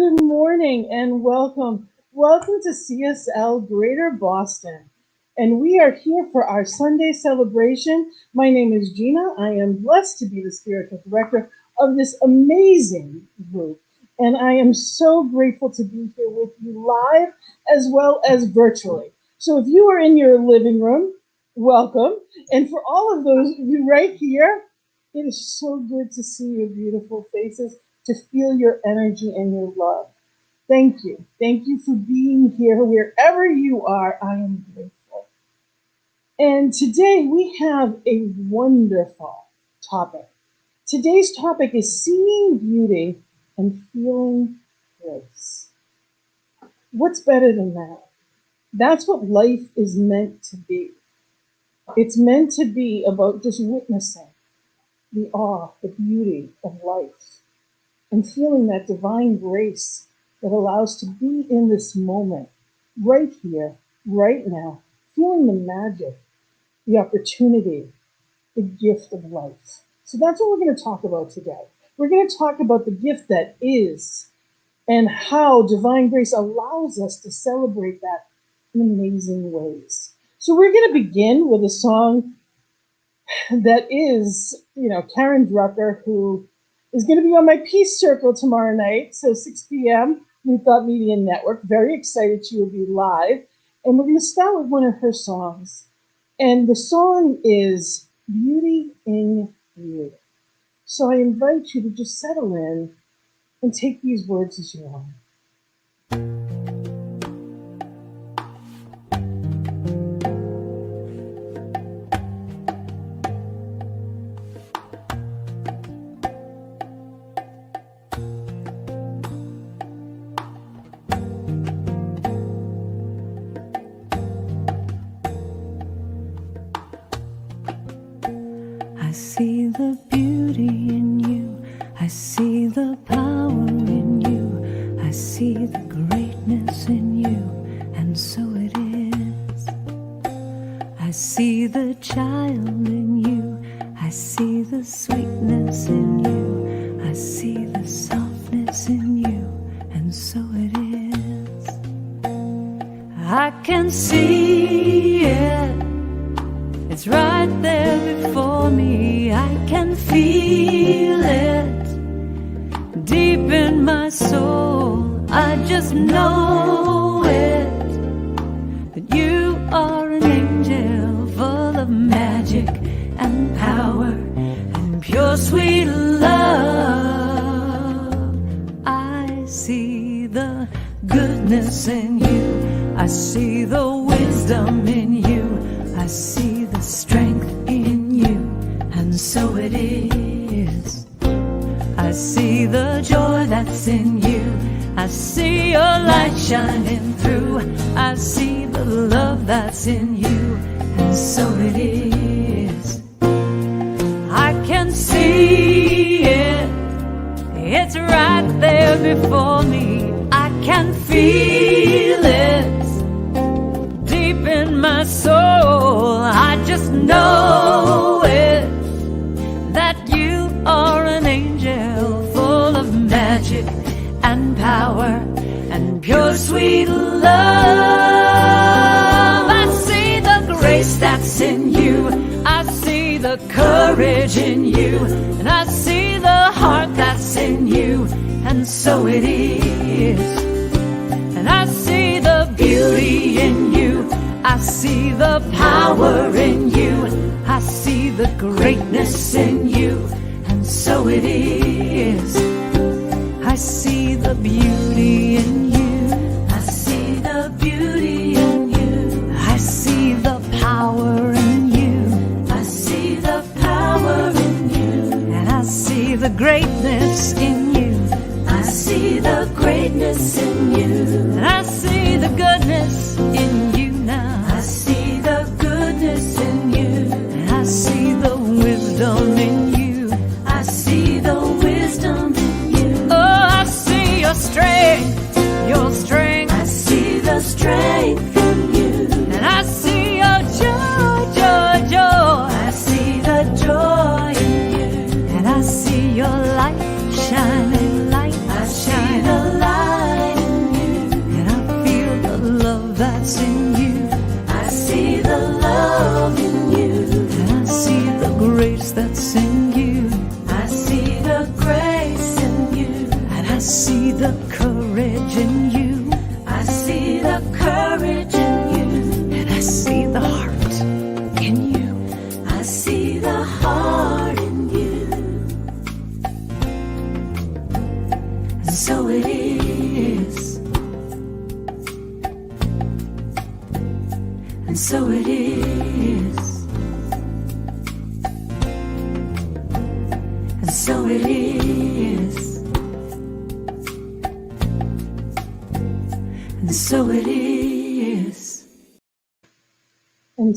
Good morning and welcome. Welcome to CSL Greater Boston. And we are here for our Sunday celebration. My name is Gina. I am blessed to be the spiritual director of this amazing group. And I am so grateful to be here with you live as well as virtually. So if you are in your living room, welcome. And for all of those of you right here, it is so good to see your beautiful faces, to feel your energy and your love. Thank you. Thank you for being here wherever you are. I am grateful. And today we have a wonderful topic. Today's topic is seeing beauty and feeling grace. What's better than that? That's what life is meant to be. It's meant to be about just witnessing the awe, the beauty of life, and feeling that divine grace that allows to be in this moment, right here, right now, feeling the magic, the opportunity, the gift of life. So that's what we're going to talk about today. We're going to talk about the gift that is and how divine grace allows us to celebrate that in amazing ways. So we're going to begin with a song that is, Karen Drucker, who is going to be on my Peace Circle tomorrow night, so 6 p.m., New Thought Media Network. Very excited she will be live. And we're going to start with one of her songs. And the song is Beauty in You. So I invite you to just settle in and take these words as your own. I see the beauty in you, I see the power in you, I see the greatness in you, and so it is. I see the child in you, I see the sweetness in you, I see the softness in you, and so it is. I can see it. It's right there before me, I can feel it deep in my soul. I just know it, that you are an angel full of magic and power and pure sweet love. I see the goodness in you, I see the wisdom in you, I see the strength in you, and so it is. I see the joy that's in you, I see your light shining through, I see the love that's in you, and so it is. I can see it, it's right there before me, I can feel it deep in my soul. I just know it, that you are an angel full of magic and power and pure sweet love. I see the grace that's in you, I see the courage in you, and I see the heart that's in you, and so it is. And I see the beauty in you, I see the power in you, I see the greatness in you, and so it is. I see the beauty in you, I see the beauty in you, I see the power in you, I see the power in you, and I see the greatness in you, I see the greatness in you, and I see the goodness in you now. I see the goodness in you, and I see the wisdom in you, I see the wisdom in you. Oh, I see your strength, I see the strength in you, and I see your joy, joy, joy. I see the joy in you, and I see your light shining, light. I see the light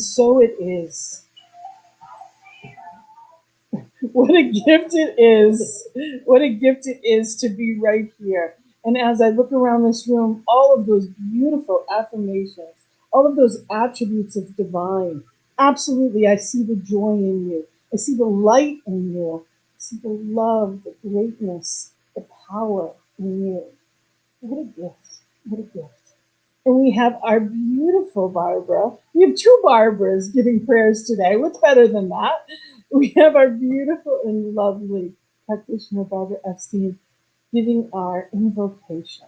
so it is. What a gift it is. What a gift it is to be right here. And as I look around this room, all of those beautiful affirmations, all of those attributes of divine, absolutely, I see the joy in you. I see the light in you. I see the love, the greatness, the power in you. What a gift. What a gift. And we have our beautiful Barbara. We have two Barbaras giving prayers today. What's better than that? We have our beautiful and lovely practitioner, Barbara Epstein, giving our invocation.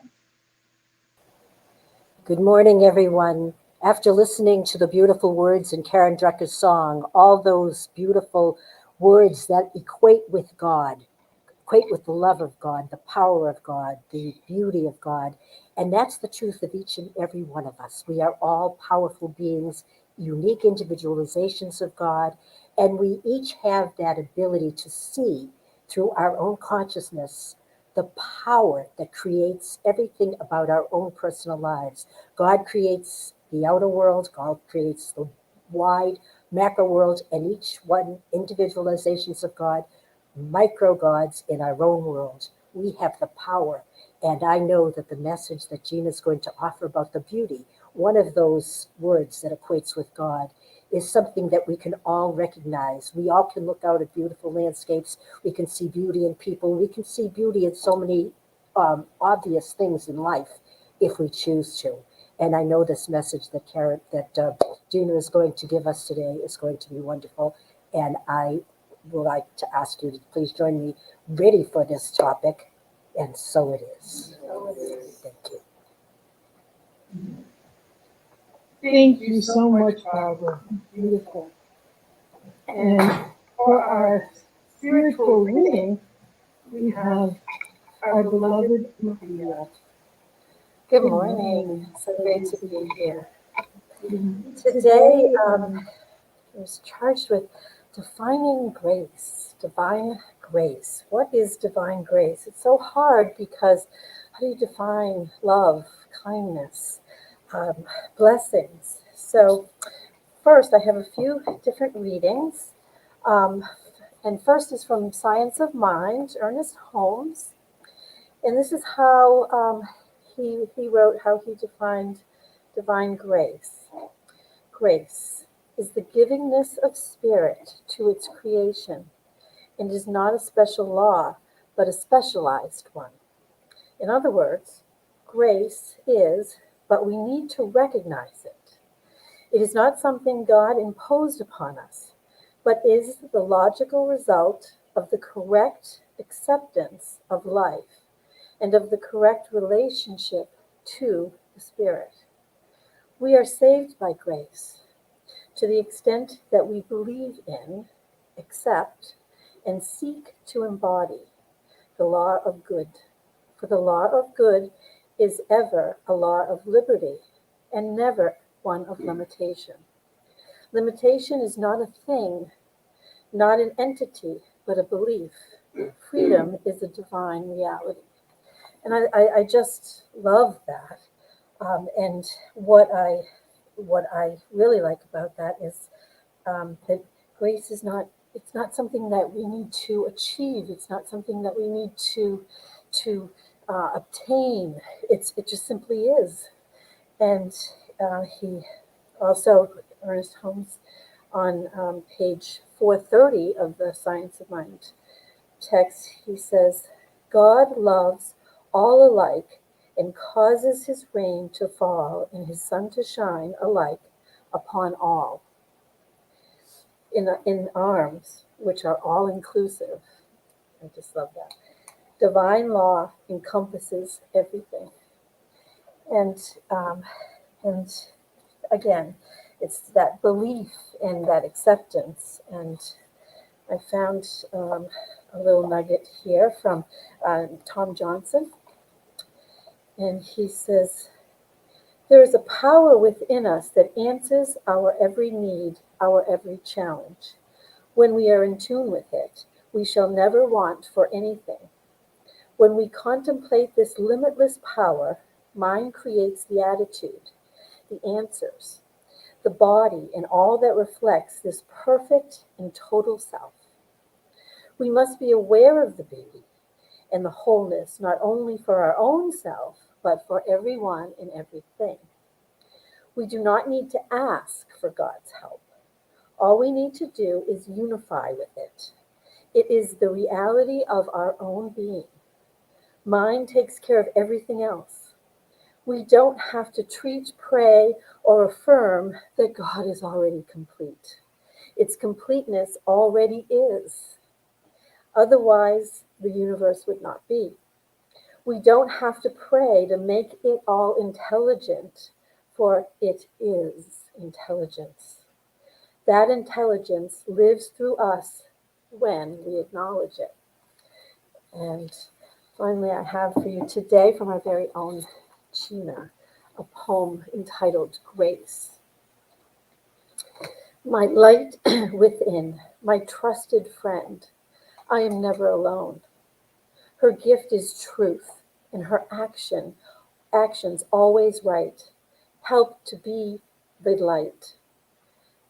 Good morning, everyone. After listening to the beautiful words in Karen Drucker's song, all those beautiful words that equate with God, equate with the love of God, the power of God, the beauty of God. And that's the truth of each and every one of us. We are all powerful beings, unique individualizations of God, and we each have that ability to see through our own consciousness the power that creates everything about our own personal lives. God creates the outer world, God creates the wide macro world, and each one individualizations of God, micro gods in our own world. We have the power. And I know that the message that Gina is going to offer about the beauty, one of those words that equates with God, is something that we can all recognize. We all can look out at beautiful landscapes. We can see beauty in people. We can see beauty in so many obvious things in life if we choose to. And I know this message that Gina is going to give us today is going to be wonderful. And I would like to ask you to please join me ready for this topic. And so it is. Thank you. Thank you so much, Barbara. Beautiful. And for our spiritual reading, we have our beloved Maria. Good morning. So great to be here. Today, I was charged with defining grace, divine grace. What is divine grace? It's so hard because how do you define love, kindness, blessings? So first, I have a few different readings. And first is from Science of Mind, Ernest Holmes. And this is how he wrote how he defined divine grace. Grace is the givingness of spirit to its creation and is not a special law, but a specialized one. In other words, grace is, but we need to recognize it. It is not something God imposed upon us, but is the logical result of the correct acceptance of life and of the correct relationship to the Spirit. We are saved by grace to the extent that we believe in, accept, and seek to embody the law of good. For the law of good is ever a law of liberty and never one of limitation. Limitation is not a thing, not an entity, but a belief. Freedom is a divine reality. And I just love that. And what I really like about that is that grace is not, it's not something that we need to achieve. It's not something that we need to obtain. It just simply is. And he also, Ernest Holmes, on page 430 of the Science of Mind text, he says, God loves all alike and causes his rain to fall and his sun to shine alike upon all. In arms, which are all inclusive. I just love that. Divine law encompasses everything. And again, it's that belief and that acceptance. And I found a little nugget here from Tom Johnson. And he says, there is a power within us that answers our every need, our every challenge. When we are in tune with it, we shall never want for anything. When we contemplate this limitless power, mind creates the attitude, the answers, the body and all that reflects this perfect and total self. We must be aware of the baby and the wholeness, not only for our own self, but for everyone and everything. We do not need to ask for God's help. All we need to do is unify with it. It is the reality of our own being. Mind takes care of everything else. We don't have to treat, pray, or affirm that God is already complete. Its completeness already is. Otherwise, the universe would not be. We don't have to pray to make it all intelligent, for it is intelligence. That intelligence lives through us when we acknowledge it. And finally, I have for you today from our very own Gina, a poem entitled Grace. My light within, my trusted friend, I am never alone. Her gift is truth, and her actions always right, help to be the light.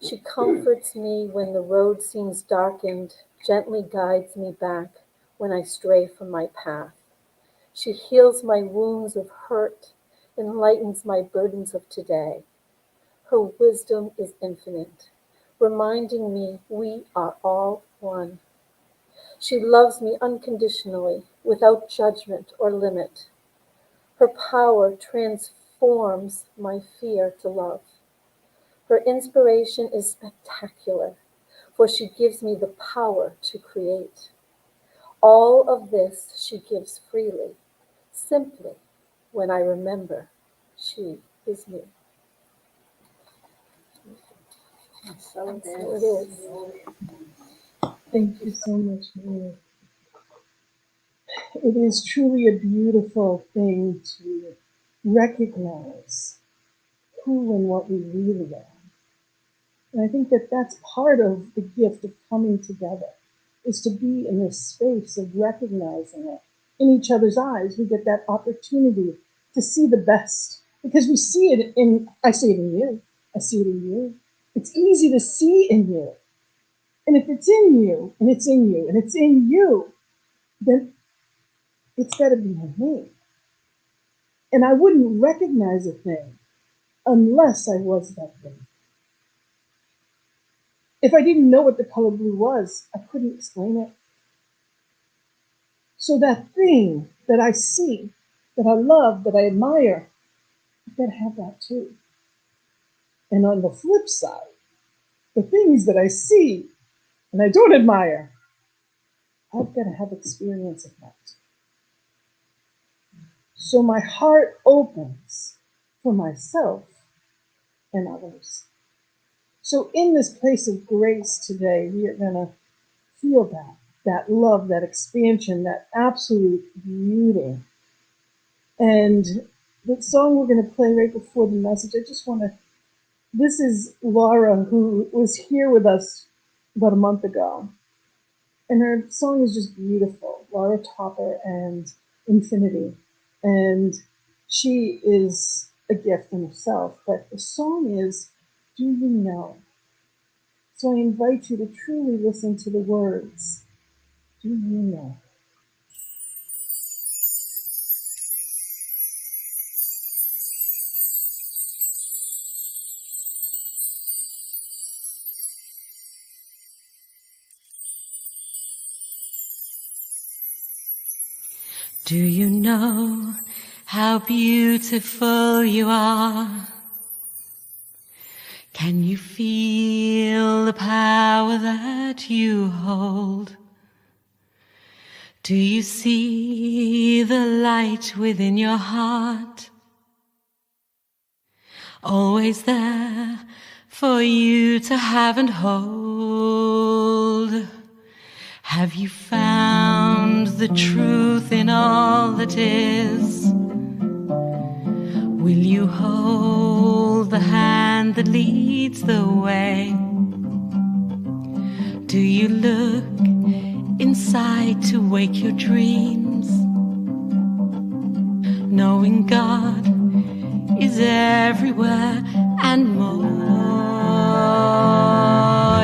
She comforts me when the road seems darkened, gently guides me back when I stray from my path. She heals my wounds of hurt and lightens my burdens of today. Her wisdom is infinite, reminding me we are all one. She loves me unconditionally, without judgment or limit. Her power transforms my fear to love. Her inspiration is spectacular, for she gives me the power to create. All of this she gives freely, simply when I remember she is me. So it is. Thank you so much, Mary. It is truly a beautiful thing to recognize who and what we really are. And I think that that's part of the gift of coming together, is to be in this space of recognizing it in each other's eyes. We get that opportunity to see the best because we see it in, I see it in you, I see it in you. It's easy to see in you. And if it's in you, and it's in you, and it's in you, then it's got to be in me. And I wouldn't recognize a thing unless I was that thing. If I didn't know what the color blue was, I couldn't explain it. So that thing that I see, that I love, that I admire, I've got to have that too. And on the flip side, the things that I see and I don't admire, I've got to have experience of that. So my heart opens for myself and others. So in this place of grace today, we are going to feel that love, that expansion, that absolute beauty. And the song we're going to play right before the message, I just want to, this is Laura, who was here with us about a month ago. And her song is just beautiful, Laura Topper and Infinity. And she is a gift in herself, but the song is, Do You Know? So I invite you to truly listen to the words. Do you know? Do you know how beautiful you are? Can you feel the power that you hold? Do you see the light within your heart? Always there for you to have and hold. Have you found the truth in all that is? Will you hold the hand that leads the way? Do you look inside to wake your dreams? Knowing God is everywhere and more.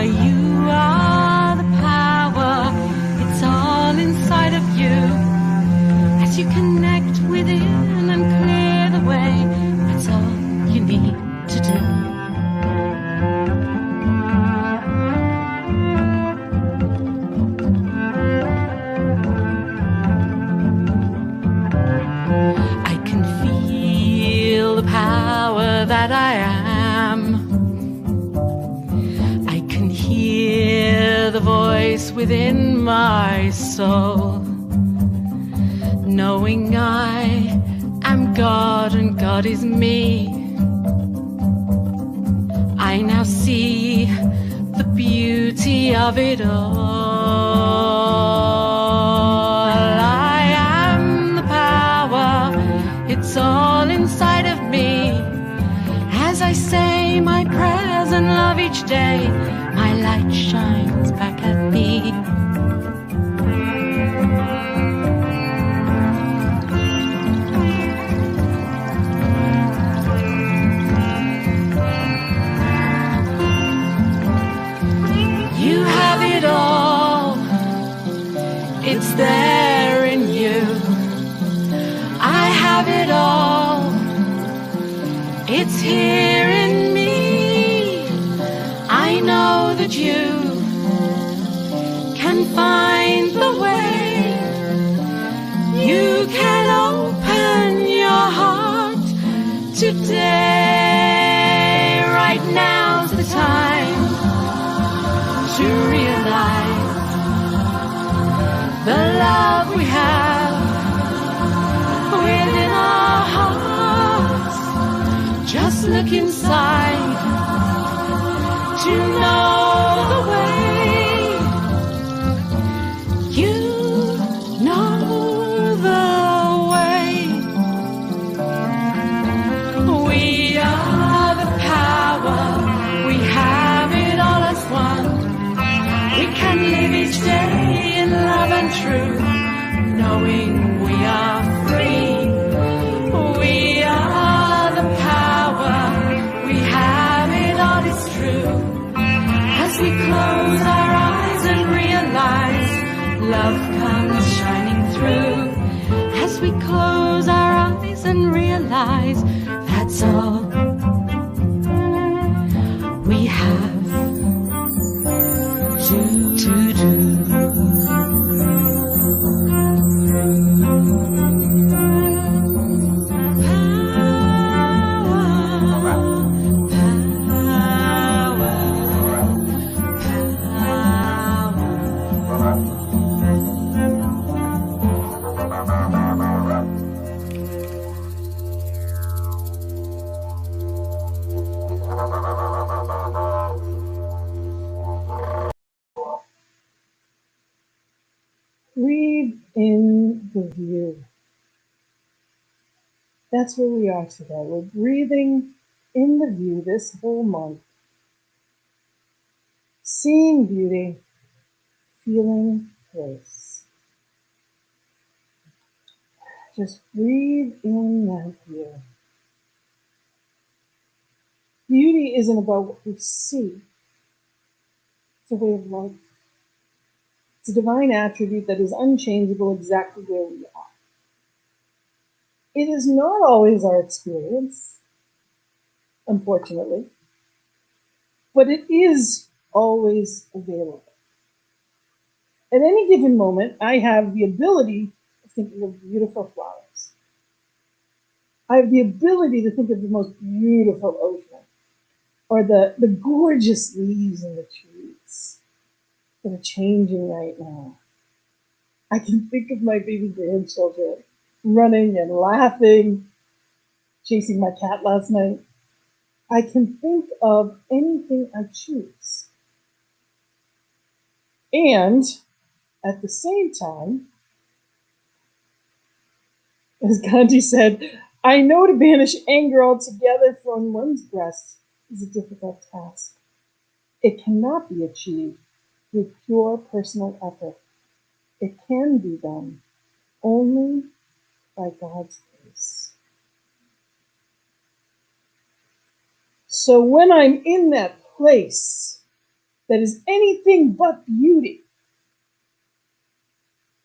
you are the power. It's all inside of you. As you connect within and clear the way, that's all you need to do. I can feel the power that I am. I can hear the voice within my soul, knowing I am God and God is me. I now see the beauty of it all. I am the power, it's all inside of me. As I say my prayers and love each day, my light shines back at me. You have it all, it's there in you. I have it all, it's here in me. I know that you can find the way. You can open your heart today. Right now's the time to realize the love we have within our hearts. Just look inside to know the way. You know the way. We are the power. We have it all as one. We can live each day in love and truth, knowing we are free. We are the power. We have it all, it's true. As we close our eyes and realize love comes shining through. As we close our eyes and realize that's all we have to do. Breathe in the view. That's where we are today. We're breathing in the view this whole month. Seeing beauty, feeling grace. Just breathe in that view. Beauty isn't about what we see. It's a way of life. It's a divine attribute that is unchangeable exactly where we are. It is not always our experience, unfortunately, but it is always available. At any given moment, I have the ability of thinking of beautiful flowers. I have the ability to think of the most beautiful ocean, or the gorgeous leaves in the trees that are changing right now. I can think of my baby grandchildren running and laughing, chasing my cat last night. I can think of anything I choose. And at the same time, as Gandhi said, I know to banish anger altogether from one's breast is a difficult task. It cannot be achieved through pure personal effort. It can be done only by God's grace. So when I'm in that place that is anything but beauty,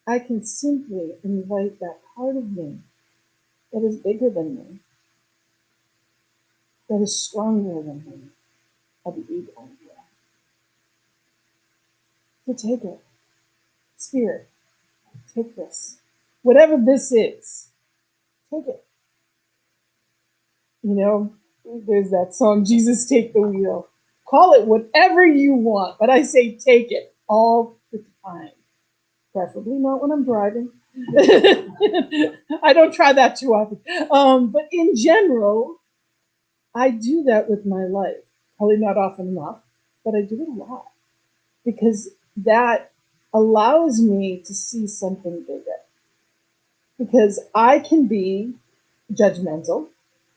I can simply invite that part of me that is bigger than me, that is stronger than me, of the ego, to take it. Spirit, take this. Whatever this is, take it. You know, there's that song, Jesus Take the Wheel. Call it whatever you want, but I say take it all the time. Preferably not when I'm driving. I don't try that too often. But in general, I do that with my life. Probably not often enough, but I do it a lot because that allows me to see something bigger. Because I can be judgmental,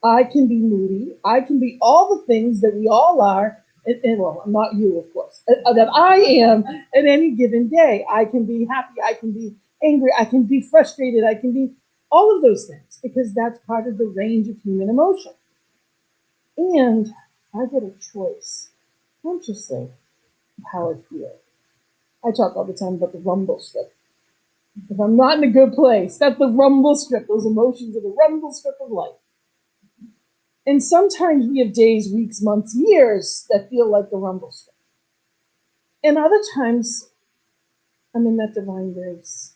I can be moody, I can be all the things that we all are, and well, not you, of course, that I am at any given day. I can be happy, I can be angry, I can be frustrated, I can be all of those things because that's part of the range of human emotion. And I get a choice consciously of how I feel. I talk all the time about the rumble strip. If I'm not in a good place, that's the rumble strip. Those emotions are the rumble strip of life. And sometimes we have days, weeks, months, years that feel like the rumble strip. And other times, I'm in that divine grace.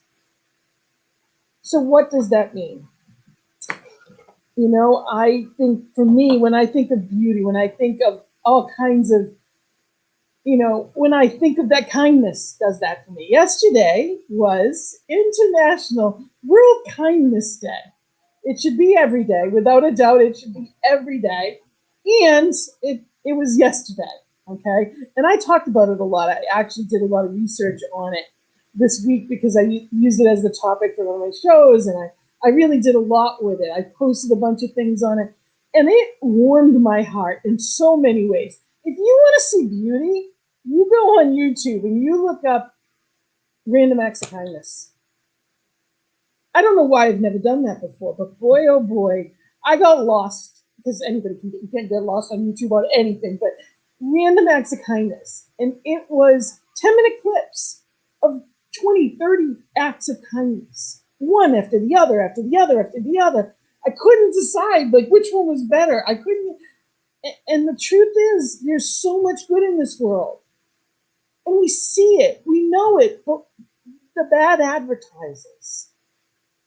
So what does that mean? You know, I think for me, when I think of beauty, when I think of all kinds of, you know, when I think of that, kindness does that for me. Yesterday was International World Kindness Day. It should be every day. Without a doubt, it should be every day. And it was yesterday, okay? And I talked about it a lot. I actually did a lot of research on it this week because I used it as the topic for one of my shows, and I really did a lot with it. I posted a bunch of things on it, and it warmed my heart in so many ways. If you want to see beauty, you go on YouTube and you look up random acts of kindness. I don't know why I've never done that before, but boy, oh boy, I got lost because anybody can you can't get lost on YouTube on anything, but random acts of kindness. And it was 10-minute clips of 20, 30 acts of kindness, one after the other, after the other, after the other. I couldn't decide like which one was better. I couldn't. And the truth is, there's so much good in this world. And we see it, we know it, but the bad advertises.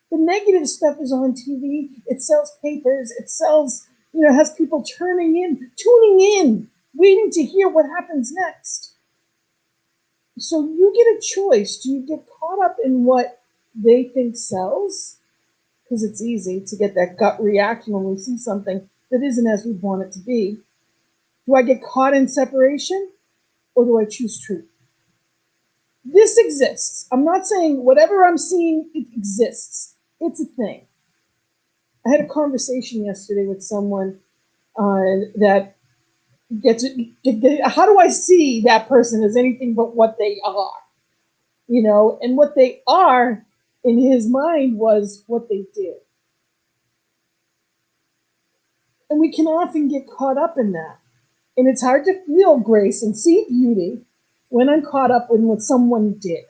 The negative stuff is on TV. It sells papers. It sells, has people tuning in, waiting to hear what happens next. So you get a choice. Do you get caught up in what they think sells? Because it's easy to get that gut reaction when we see something that isn't as we want it to be. Do I get caught in separation, or do I choose truth? This exists. I'm not saying whatever I'm seeing, it exists. It's a thing. I had a conversation yesterday with someone that gets it. How do I see that person as anything but what they are? And what they are in his mind was what they did. And we can often get caught up in that. And it's hard to feel grace and see beauty when I'm caught up in what someone did.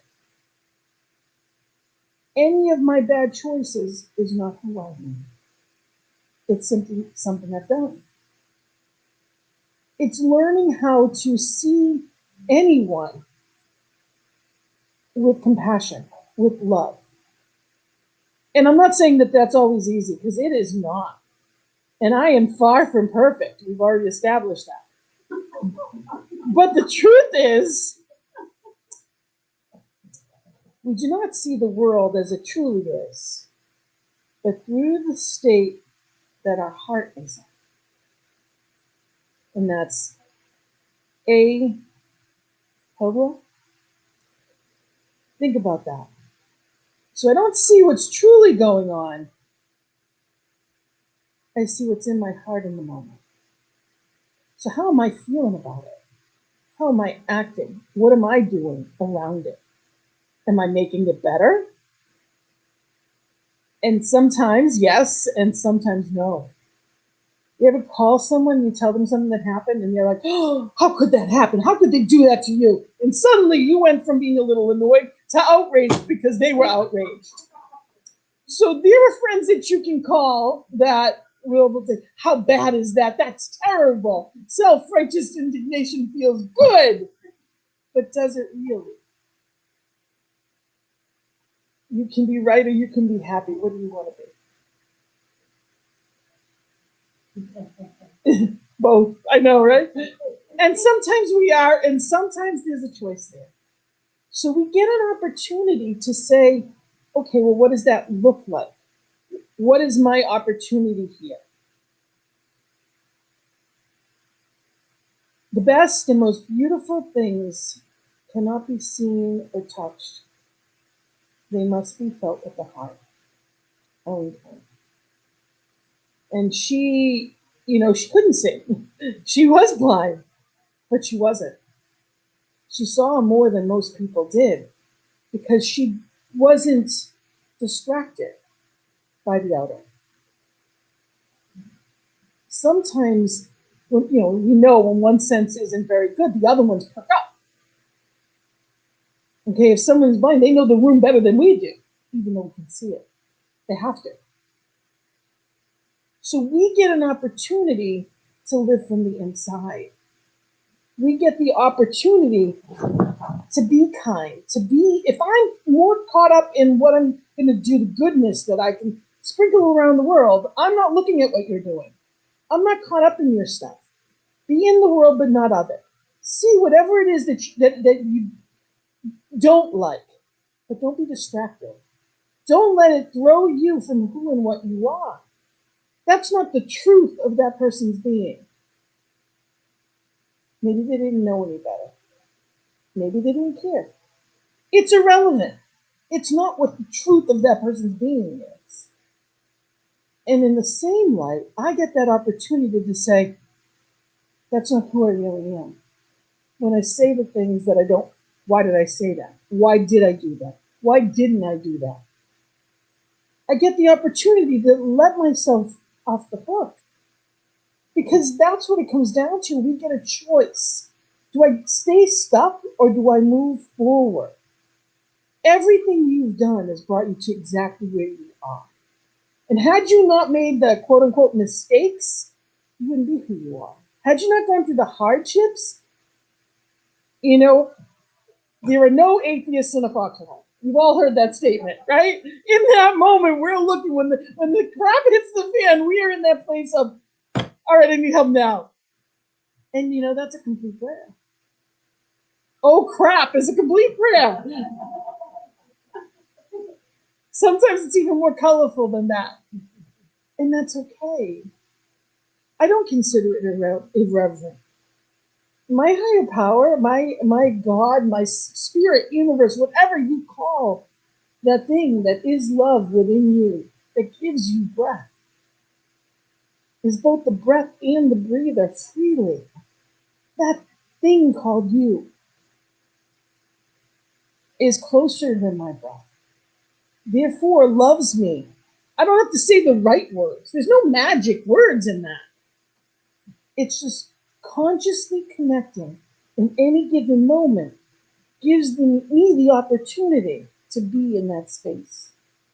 Any of my bad choices is not who I am. It's simply something I've done. It's learning how to see anyone with compassion, with love. And I'm not saying that that's always easy, because it is not. And I am far from perfect. We've already established that. But the truth is, we do not see the world as it truly is, but through the state that our heart is in. And that's a Hello? Think about that. So I don't see what's truly going on. I see what's in my heart in the moment. So how am I feeling about it? How am I acting? What am I doing around it? Am I making it better? And sometimes yes, and sometimes no. You ever call someone, you tell them something that happened, and they're like, oh, how could that happen? How could they do that to you? And suddenly you went from being a little annoyed to outraged because they were outraged. So there are friends that you can call that will say, how bad is that? That's terrible. Self-righteous indignation feels good. But does it really? You can be right or you can be happy. What do you want to be? Both. I know, right? And sometimes we are, and sometimes there's a choice there. So we get an opportunity to say, okay, well, what does that look like? What is my opportunity here? The best and most beautiful things cannot be seen or touched. They must be felt with the heart. Only time. And she, she couldn't sing. She was blind, but she wasn't. She saw more than most people did because she wasn't distracted by the outer. Sometimes, when one sense isn't very good, the other ones perk up. Okay, if someone's blind, they know the room better than we do, even though we can see it. They have to. So we get an opportunity to live from the inside. We get the opportunity to be kind, if I'm more caught up in what I'm going to do, the goodness that I can sprinkle around the world, I'm not looking at what you're doing. I'm not caught up in your stuff. Be in the world, but not of it. See whatever it is that you don't like, but don't be distracted. Don't let it throw you from who and what you are. That's not the truth of that person's being. Maybe they didn't know any better. Maybe they didn't care. It's irrelevant. It's not what the truth of that person's being is. And in the same light, I get that opportunity to say, that's not who I really am. When I say the things that I don't, why did I say that? Why did I do that? Why didn't I do that? I get the opportunity to let myself off the hook. Because that's what it comes down to. We get a choice. Do I stay stuck or do I move forward? Everything you've done has brought you to exactly where you are. And had you not made the quote unquote mistakes, you wouldn't be who you are. Had you not gone through the hardships, there are no atheists in a foxhole. You've all heard that statement, right? In that moment, we're looking when the crap hits the fan, we are in that place of, all right, I need help now. And that's a complete prayer. Oh crap is a complete prayer. Sometimes it's even more colorful than that. And that's okay. I don't consider it irreverent. My higher power, my God, my spirit, universe, whatever you call that thing that is love within you, that gives you breath, is both the breath and the breather freely. That thing called you is closer than my breath. Therefore, loves me. I don't have to say the right words. There's no magic words in that. It's just consciously connecting in any given moment gives me the opportunity to be in that space,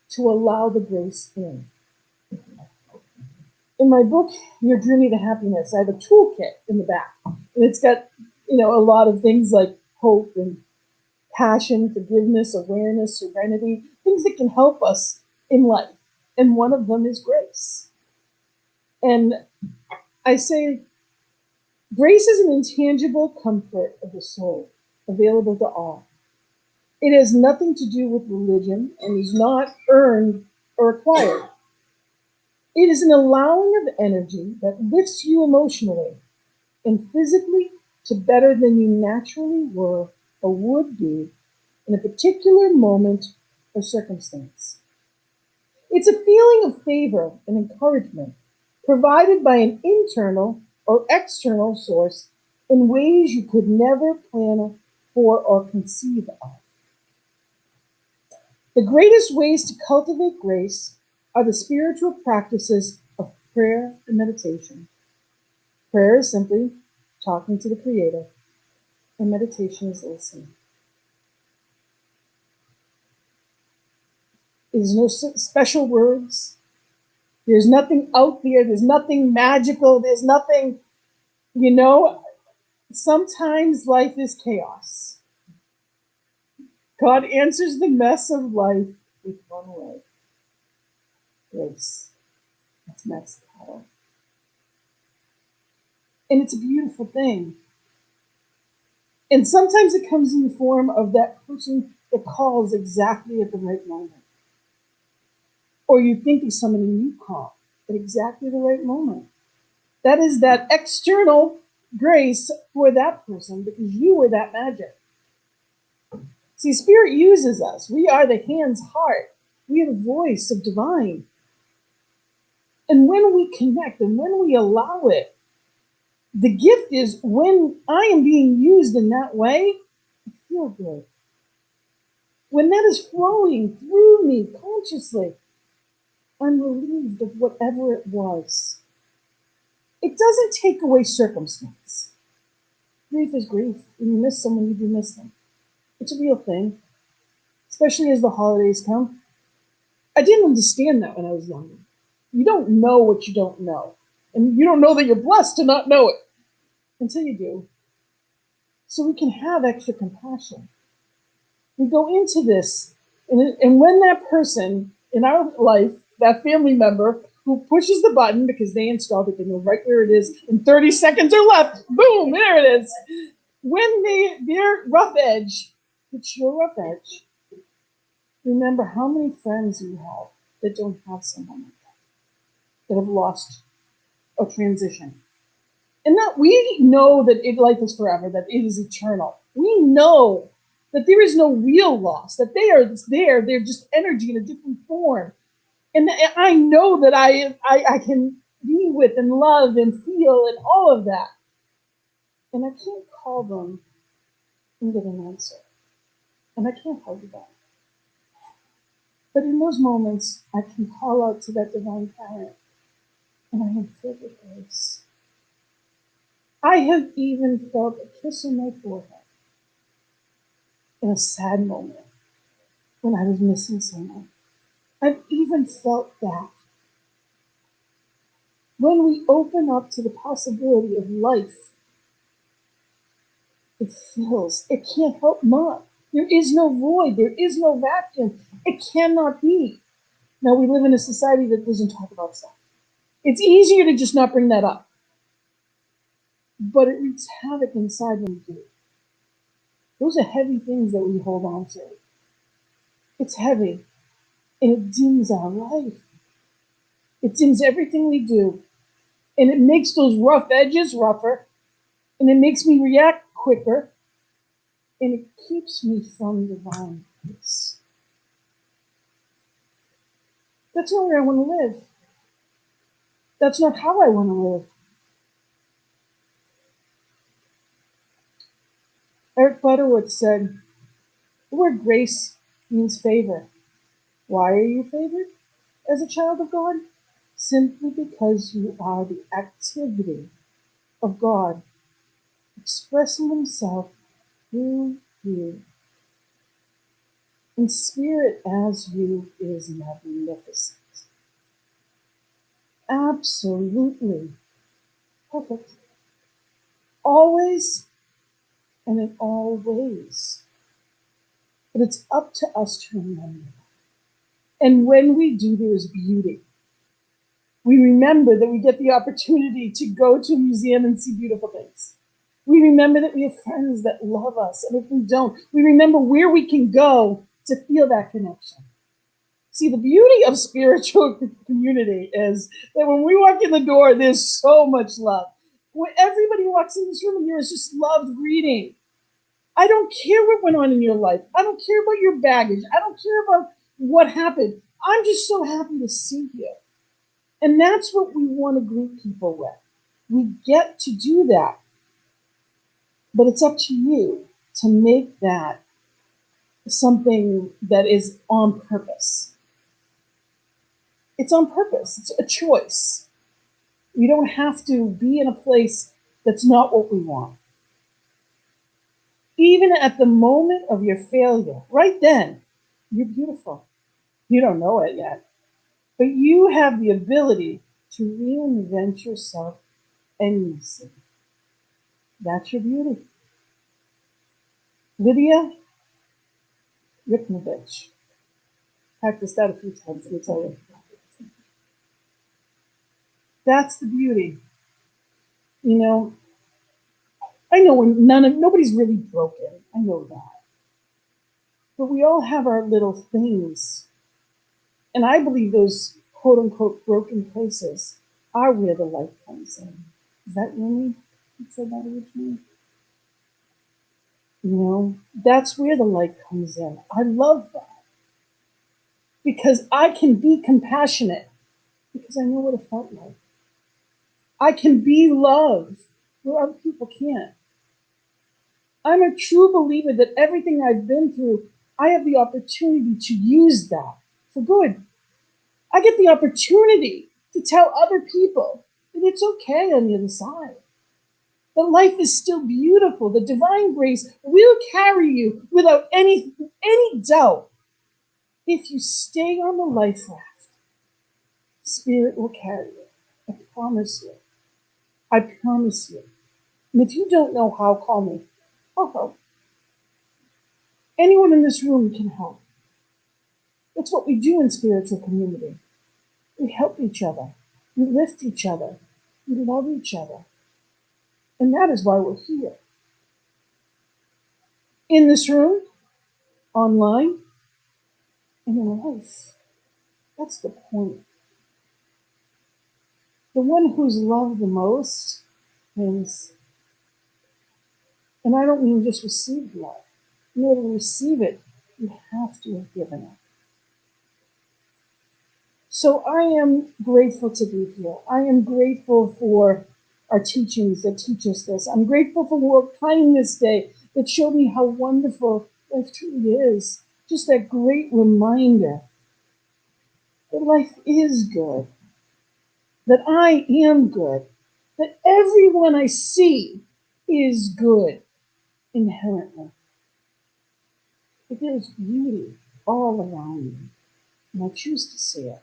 to allow the grace in. In my book, Your Journey to Happiness, I have a toolkit in the back. And it's got, a lot of things like hope and passion, forgiveness, awareness, serenity, things that can help us in life. And one of them is grace. And I say, grace is an intangible comfort of the soul, available to all. It has nothing to do with religion and is not earned or acquired. It is an allowing of energy that lifts you emotionally and physically to better than you naturally were or would be in a particular moment or circumstance. It's a feeling of favor and encouragement provided by an internal or external source in ways you could never plan for or conceive of. The greatest ways to cultivate grace are the spiritual practices of prayer and meditation. Prayer is simply talking to the Creator, and meditation is listening. There's no special words. There's nothing out there. There's nothing magical. There's nothing, sometimes life is chaos. God answers the mess of life with one word: grace. That's Max Power. And it's a beautiful thing. And sometimes it comes in the form of that person that calls exactly at the right moment. Or you think of somebody you call at exactly the right moment. That is that external grace for that person because you were that magic. See, Spirit uses us. We are the hand's heart. We are the voice of divine. And when we connect and when we allow it, the gift is when I am being used in that way, I feel good. When that is flowing through me consciously, I'm relieved of whatever it was. It doesn't take away circumstance. Grief is grief. When you miss someone, you do miss them. It's a real thing, especially as the holidays come. I didn't understand that when I was younger. You don't know what you don't know. And you don't know that you're blessed to not know it until you do. So we can have extra compassion. We go into this, and when that person in our life, that family member who pushes the button because they installed it, they know right where it is, and 30 seconds are left, boom, there it is. When their rough edge hits your rough edge, remember how many friends you have that don't have someone like that have lost or transitioned. And that we know that life is forever, that it is eternal. We know that there is no real loss, that they are there, they're just energy in a different form. And I know that I can be with and love and feel and all of that. And I can't call them and get an answer. And I can't hold you back. But in those moments, I can call out to that divine parent, and I am filled with grace. I have even felt a kiss on my forehead in a sad moment when I was missing someone. I've even felt that. When we open up to the possibility of life, it fills. It can't help not. There is no void. There is no vacuum. It cannot be. Now, we live in a society that doesn't talk about stuff. It's easier to just not bring that up. But it wreaks havoc inside when we do. Those are heavy things that we hold on to. It's heavy, and it dims our life. It dims everything we do, and it makes those rough edges rougher, and it makes me react quicker, and it keeps me from divine peace. That's not where I want to live. That's not how I want to live. Eric Butterworth said, the word grace means favor. Why are you favored as a child of God? Simply because you are the activity of God expressing himself through you. And spirit as you is magnificent. Absolutely perfect. Always and in all ways. But it's up to us to remember. And when we do, there is beauty. We remember that we get the opportunity to go to a museum and see beautiful things. We remember that we have friends that love us. And if we don't, we remember where we can go to feel that connection. See, the beauty of spiritual community is that when we walk in the door, there's so much love. When everybody walks in this room and there is just love greeting. I don't care what went on in your life. I don't care about your baggage. I don't care about what happened. I'm just so happy to see you. And that's what we want to greet people with. We get to do that. But it's up to you to make that something that is on purpose. It's on purpose. It's a choice. We don't have to be in a place that's not what we want. Even at the moment of your failure, right then, you're beautiful. You don't know it yet, but you have the ability to reinvent yourself endlessly. That's your beauty. Lydia Ripnovich. Practiced that a few times, let me tell you. That's the beauty. You know, I know when nobody's really broken. I know that. But we all have our little things. And I believe those quote unquote broken places are where the light comes in. Is that Rumi who said that originally? You know, that's where the light comes in. I love that because I can be compassionate because I know what it felt like. I can be love where other people can't. I'm a true believer that everything I've been through, I have the opportunity to use that for good. I get the opportunity to tell other people that it's okay on the other side. That life is still beautiful. The divine grace will carry you without any doubt. If you stay on the life raft, Spirit will carry you. I promise you. I promise you. And if you don't know how, call me. I'll help. Anyone in this room can help. That's what we do in spiritual community. We help each other. We lift each other. We love each other. And that is why we're here. In this room, online, and in life. That's the point. The one who's loved the most is, and I don't mean just receive love. In order to receive it, you have to have given it. So I am grateful to be here. I am grateful for our teachings that teach us this. I'm grateful for World Kindness Day that showed me how wonderful life truly is. Just that great reminder that life is good, that I am good, that everyone I see is good inherently. That there's beauty all around me, and I choose to see it.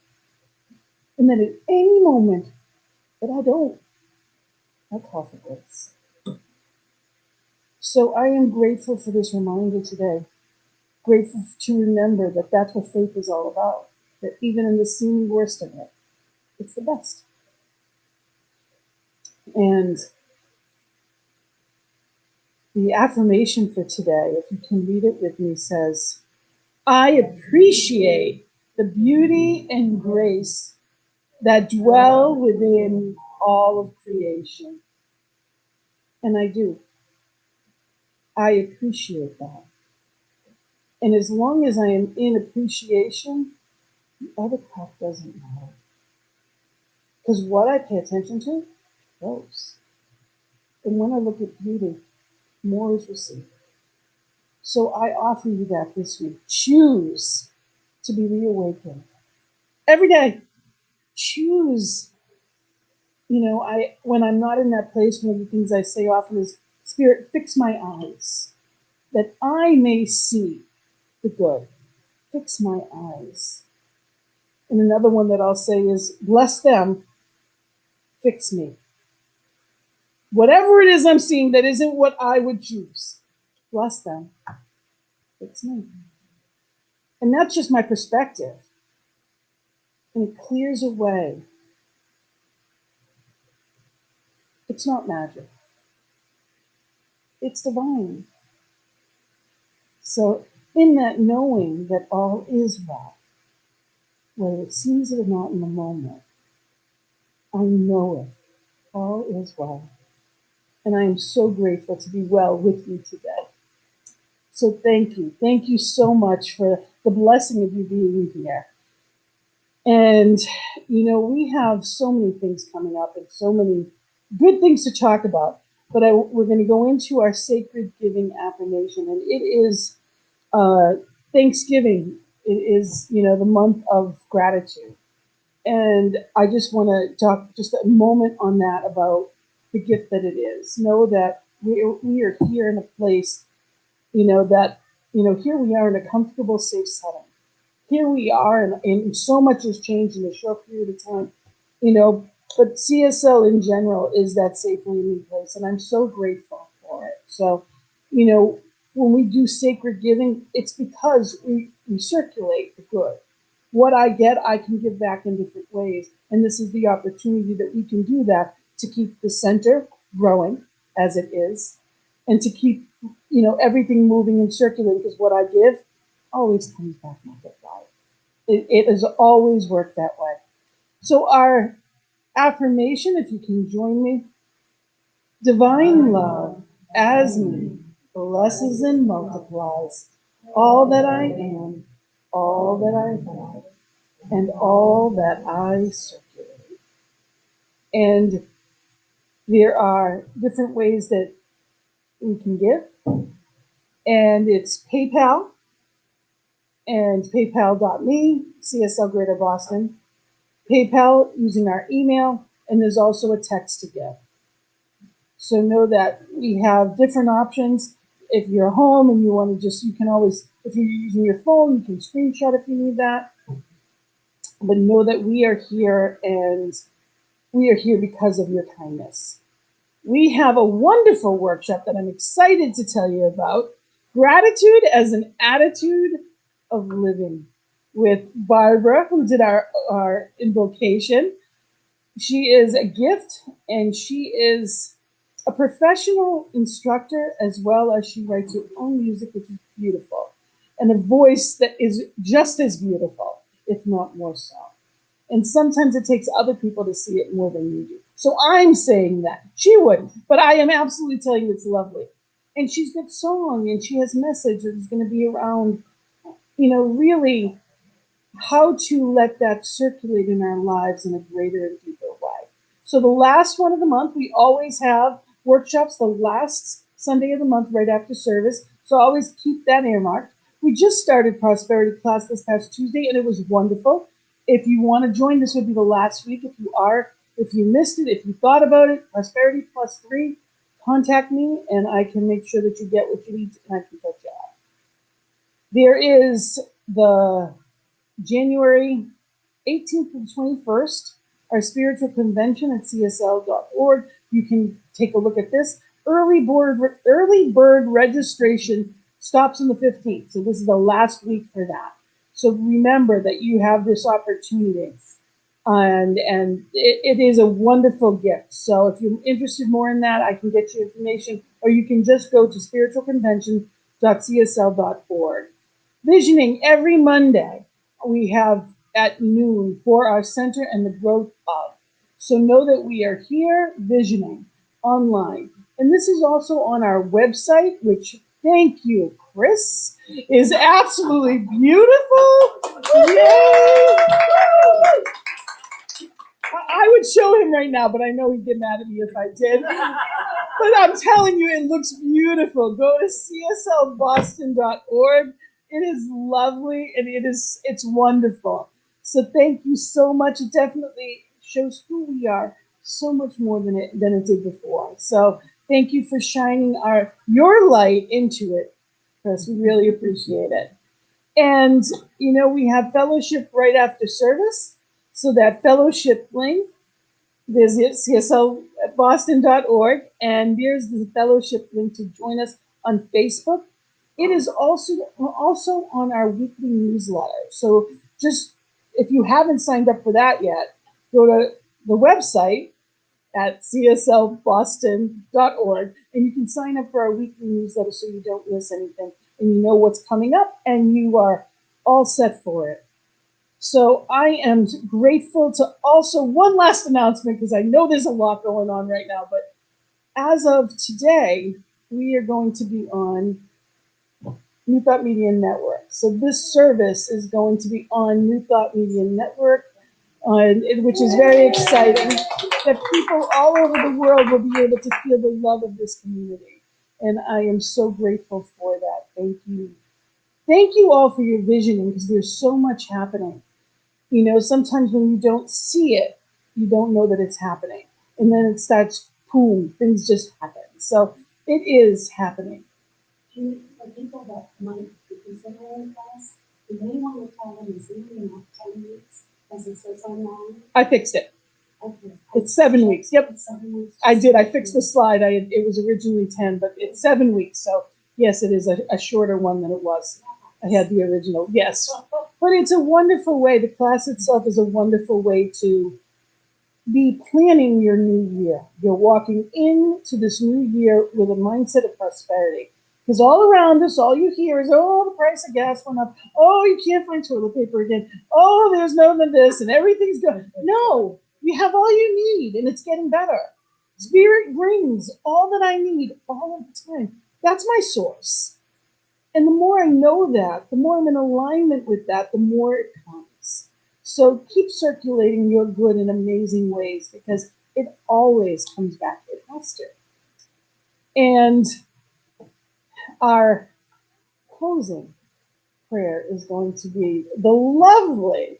And that at any moment that I don't, I call for grace. So I am grateful for this reminder today. Grateful to remember that that's what faith is all about. That even in the seeming worst of it, it's the best. And the affirmation for today, if you can read it with me, says, I appreciate the beauty and grace that dwell within all of creation. And I do. I appreciate that. And as long as I am in appreciation, the other crap doesn't matter. Because what I pay attention to grows. And when I look at beauty, more is received. So I offer you that this week. Choose to be reawakened. Every day, choose. You know, when I'm not in that place, one of the things I say often is, Spirit, fix my eyes, that I may see the good. Fix my eyes. And another one that I'll say is, bless them, fix me. Whatever it is I'm seeing that isn't what I would choose, bless them, fix me. And that's just my perspective. And it clears away. It's not magic. It's divine. So in that knowing that all is well, whether it seems it or not in the moment, I know it. All is well. And I am so grateful to be well with you today. So thank you. Thank you so much for the blessing of you being here. And, you know, we have so many things coming up and so many good things to talk about. But we're going to go into our sacred giving affirmation. And it is Thanksgiving. It is, you know, the month of gratitude. And I just want to talk just a moment on that about the gift that it is. Know that we are here in a place, that, here we are in a comfortable, safe setting. Here we are, and so much has changed in a short period of time, you know, but CSL in general is that safe landing place, and I'm so grateful for it. So, when we do sacred giving, it's because we circulate the good. What I get, I can give back in different ways. And this is the opportunity that we can do that to keep the center growing as it is, and to keep, everything moving and circulating, because what I give always comes back multiplied. It has always worked that way. So our affirmation, if you can join me: divine love as me blesses and multiplies all that I am, all that I have, and all that I circulate. And there are different ways that we can give, and it's PayPal and paypal.me, CSL Greater Boston, PayPal using our email, and there's also a text to give. So know that we have different options. If you're home and you want to you can always, if you're using your phone, you can screenshot if you need that. But know that we are here, and we are here because of your kindness. We have a wonderful workshop that I'm excited to tell you about: Gratitude as an Attitude of Living, with Barbara, who did our invocation. She is a gift, and she is a professional instructor, as well as she writes her own music, which is beautiful, and a voice that is just as beautiful, if not more so. And sometimes it takes other people to see it more than you do. So I'm saying that. She would, but I am absolutely telling you it's lovely. And she's got song, and she has message that is going to be around, really how to let that circulate in our lives in a greater and deeper way. So the last one of the month, we always have workshops the last Sunday of the month right after service. So always keep that earmarked. We just started prosperity class this past Tuesday, and it was wonderful. If you want to join, this would be the last week. If you missed it, if you thought about it, prosperity +3, contact me, and I can make sure that you get what you need, and I can touch you out. There is the January 18th to the 21st, our spiritual convention at csl.org. You can take a look at this. Early bird registration stops on the 15th, so this is the last week for that. So remember that you have this opportunity, and it is a wonderful gift. So if you're interested more in that, I can get you information, or you can just go to spiritualconvention.csl.org. Visioning every Monday we have at noon for our center and the growth of. So know that we are here visioning online. And this is also on our website, which, thank you, Chris, is absolutely beautiful. Yay! I would show him right now, but I know he'd get mad at me if I did. But I'm telling you, it looks beautiful. Go to cslboston.org. It is lovely, and it's wonderful. So thank you so much. It definitely shows who we are so much more than it did before. So thank you for shining your light into it, Chris. We really appreciate it. And we have fellowship right after service. So that fellowship link, visit cslboston.org, and there's the fellowship link to join us on Facebook. It is also on our weekly newsletter. So just, if you haven't signed up for that yet, go to the website at cslboston.org, and you can sign up for our weekly newsletter so you don't miss anything, and you know what's coming up, and you are all set for it. So I am grateful to also, one last announcement, because I know there's a lot going on right now, but as of today, we are going to be on New Thought Media Network. So this service is going to be on New Thought Media Network, which is very exciting, that people all over the world will be able to feel the love of this community. And I am so grateful for that. Thank you. Thank you all for your visioning, because there's so much happening. You know, sometimes when you don't see it, you don't know that it's happening. And then it starts, boom, things just happen. So it is happening. For people that might be considering class, you may want to tell them it's really not 10 weeks, as it says online. I fixed it. Okay. It's 7 weeks. Yep. It's 7 weeks. I did. I fixed the slide. It was originally 10, but it's 7 weeks. So yes, it is a shorter one than it was. I had the original. Yes. But it's a wonderful way. The class itself is a wonderful way to be planning your new year. You're walking into this new year with a mindset of prosperity. Because all around us, all you hear is, oh, the price of gas went up. Oh, you can't find toilet paper again. Oh, there's no this and everything's good. No, you have all you need and it's getting better. Spirit brings all that I need all of the time. That's my source. And the more I know that, the more I'm in alignment with that, the more it comes. So keep circulating your good in amazing ways because it always comes back. It has to. And our closing prayer is going to be the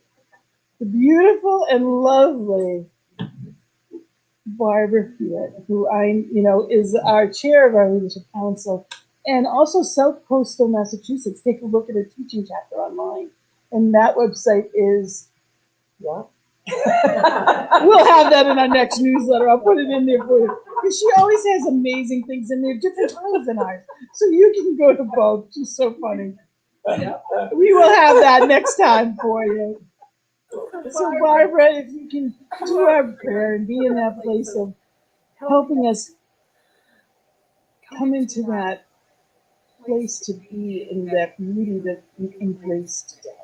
beautiful and lovely Barbara Hewitt, who is our chair of our leadership council, and also South Coastal Massachusetts. Take a look at her teaching chapter online, and that website is yeah. We'll have that in our next newsletter. I'll put it in there for you because she always has amazing things in there, different times than ours, so you can go to both. She's so funny. We will have that next time for you. So, Barbara, if you can do our prayer and be in that place of helping us come into that place to be in that beauty that we embrace today.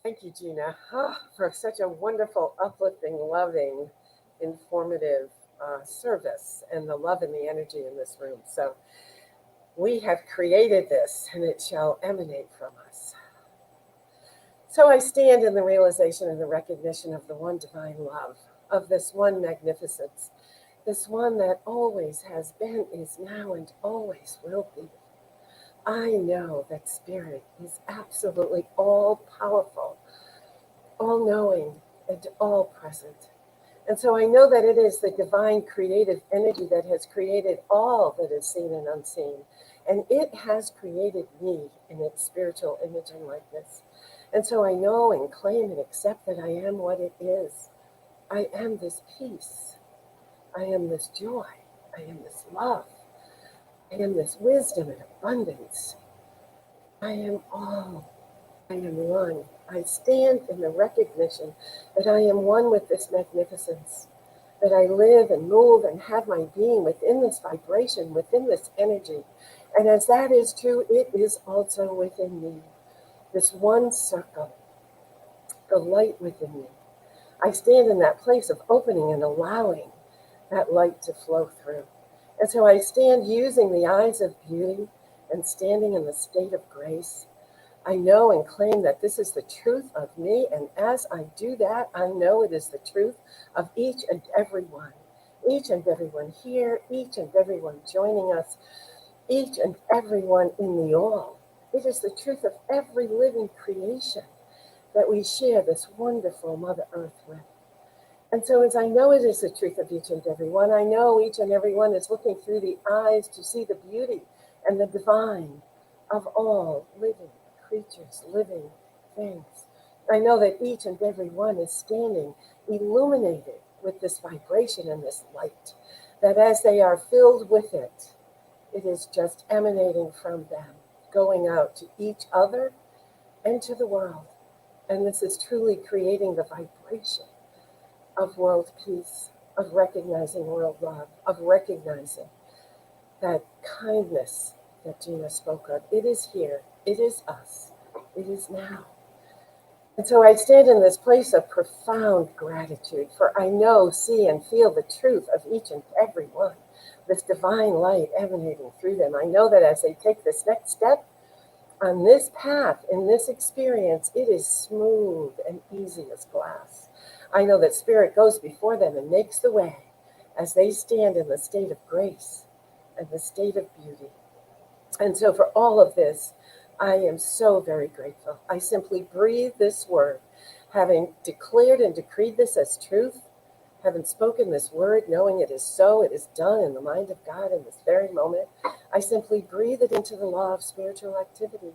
Thank you, Gina, for such a wonderful, uplifting, loving, informative service and the love and the energy in this room. So we have created this and it shall emanate from us. So I stand in the realization and the recognition of the one divine love, of this one magnificence, this one that always has been, is now, and always will be. I know that Spirit is absolutely all-powerful, all-knowing, and all-present. And so I know that it is the divine creative energy that has created all that is seen and unseen. And it has created me in its spiritual image and likeness. And so I know and claim and accept that I am what it is. I am this peace. I am this joy. I am this love. I am this wisdom and abundance. I am all. I am one. I stand in the recognition that I am one with this magnificence, that I live and move and have my being within this vibration, within this energy. And as that is true, it is also within me. This one circle, the light within me. I stand in that place of opening and allowing that light to flow through. And so I stand using the eyes of beauty and standing in the state of grace. I know and claim that this is the truth of me. And as I do that, I know it is the truth of each and every one here, each and everyone joining us, each and everyone in the all. It is the truth of every living creation that we share this wonderful Mother Earth with. And so as I know it is the truth of each and every one, I know each and every one is looking through the eyes to see the beauty and the divine of all living creatures, living things. I know that each and every one is standing illuminated with this vibration and this light, that as they are filled with it, it is just emanating from them, going out to each other and to the world. And this is truly creating the vibration of world peace, of recognizing world love, of recognizing that kindness that Gina spoke of. It is here, it is us, it is now. And so I stand in this place of profound gratitude, for I know, see, and feel the truth of each and every one, this divine light emanating through them. I know that as they take this next step on this path, in this experience, it is smooth and easy as glass. I know that Spirit goes before them and makes the way as they stand in the state of grace and the state of beauty. And so for all of this, I am so very grateful. I simply breathe this word, having declared and decreed this as truth, having spoken this word, knowing it is so, it is done in the mind of God in this very moment, I simply breathe it into the law of spiritual activity.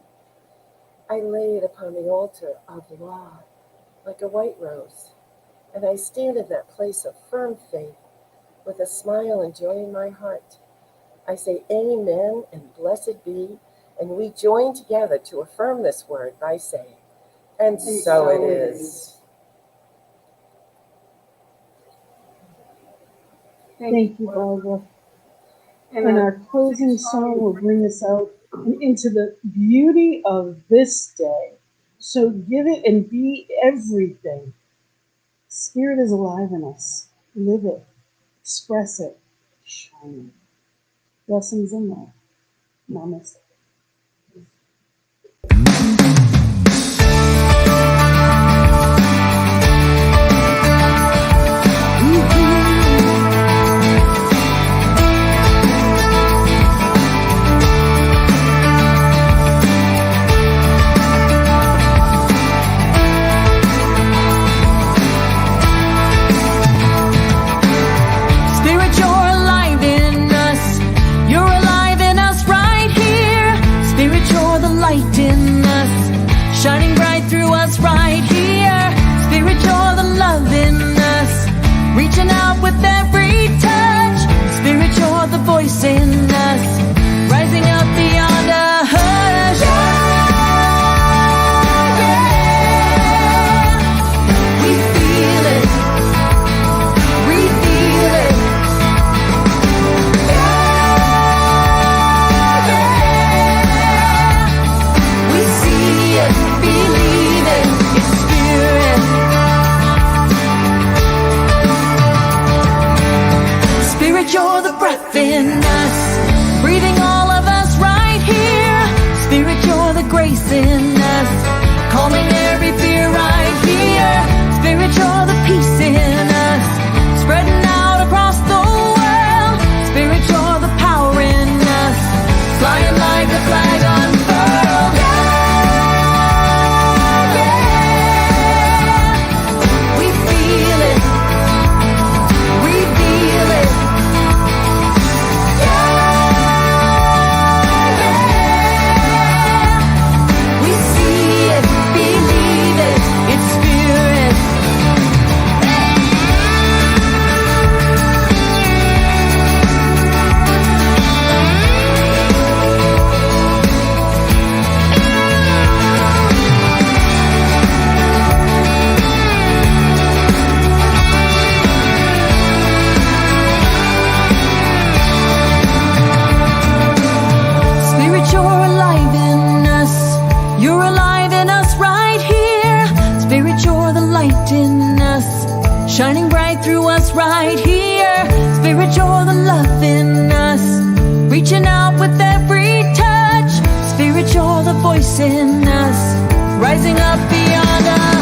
I lay it upon the altar of law like a white rose, and I stand in that place of firm faith with a smile and joy in my heart. I say amen and blessed be, and we join together to affirm this word by saying, and so it is. Thank you, Barbara. And our closing song will bring us out into the beauty of this day. So give it and be everything. Spirit is alive in us. Live it. Express it. Shine it. Blessings and love. Namaste. Shining bright through us right here. Spirit, you're the love in us, reaching out with every touch. Spirit, you're the voice in us, rising up beyond a hush. Yeah. We feel it, we feel it. Yeah. We see it. Believe it, it's spirit. Spirit, you're the breath in us, breathing all of us right here. Spirit, you're the grace in us, calming every fear right here. Spirit, you're the peace in us, spreading out across the world. Spirit, you're the power in us, flying like a flag unfurled. Shining bright through us right here. Spirit, you're the love in us, reaching out with every touch. Spirit, you're the voice in us, rising up beyond us.